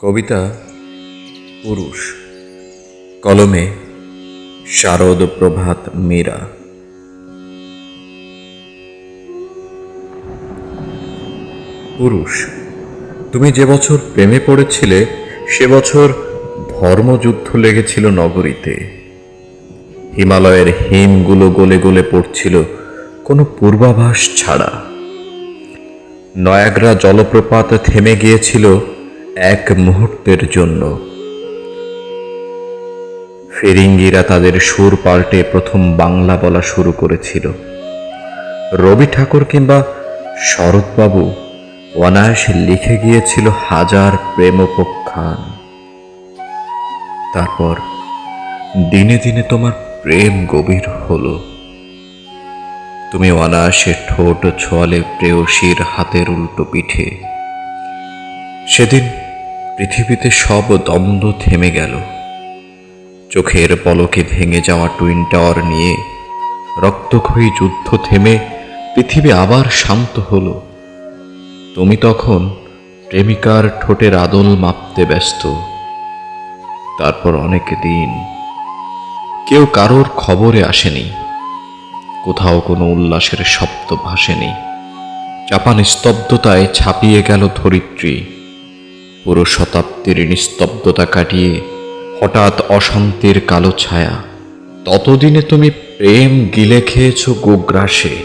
কবিতা পুরুষ, কলমে শারদ প্রভাত মীরা। পুরুষ, তুমি যে বছর প্রেমে পড়েছিলে সে বছর ধর্মযুদ্ধ লেগেছিল নগরীতে। হিমালয়ের হিমগুলো গলে গলে পড়ছিল কোনো পূর্বাভাস ছাড়া। নয়াগ্রা জলপ্রপাত থেমে গিয়েছিল এক মুহূর্তের জন্য। ফিরিঙ্গিরা তাদের সুর পাল্টে প্রথম বাংলা বলা শুরু করেছিল। রবি ঠাকুর কিংবা শরৎবাবু অনায়াসে লিখে গিয়েছিল হাজার প্রেমোপাখ্যান। তারপর দিনে দিনে তোমার প্রেম গভীর হলো। তুমি অনায়াসে ঠোঁট ছোঁয়ালে প্রেয়সীর হাতের উল্টো পিঠে। সেদিন পৃথিবীতে সব দ্বন্দ্ব থেমে গেল। চোখের পলকে ভেঙে যাওয়া টুইন টাওয়ার নিয়ে রক্তক্ষয়ী যুদ্ধ থেমে পৃথিবী আবার শান্ত হলো। তুমি তখন প্রেমিকার ঠোঁটের আদল মাপতে ব্যস্ত। তারপর অনেক দিন কেউ কারোর খবরে আসেনি, কোথাও কোনো উল্লাসের শব্দ ভাসেনি। চাপা নিস্তব্ধতায় ছাপিয়ে গেল ধরিত্রী। পুরো শতাব্দীর নিস্তব্ধতা কাটিয়ে হঠাৎ অশান্তির কালো ছায়া। ততদিনে তুমি প্রেম গিলে খেয়েছ গোগ্রাসে।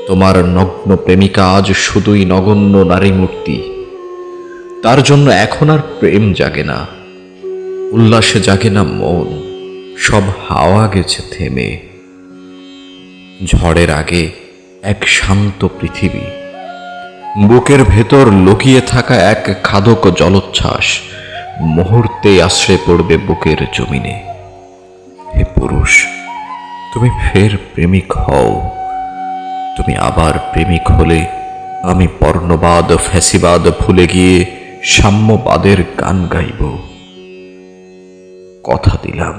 তোমার নগ্ন প্রেমিকা আজ শুধুই নগণ্য নারী মূর্তি। তার জন্য এখন আর প্রেম জাগে না, উল্লাসে জাগে না মন। সব হাওয়া গেছে থেমে। ঝড়ের আগে এক শান্ত পৃথিবী, বুকের ভেতর লুকিয়ে থাকা এক খাদক জলোচ্ছ্বাস মুহূর্তে আশ্রে পড়বে বুকের জমিনে। হে পুরুষ, তুমি ফের প্রেমিক হও। তুমি আবার প্রেমিক হলে আমি বর্ণবাদ ফ্যাসিবাদ ভুলে গিয়ে সাম্যবাদের গান গাইব। কথা দিলাম।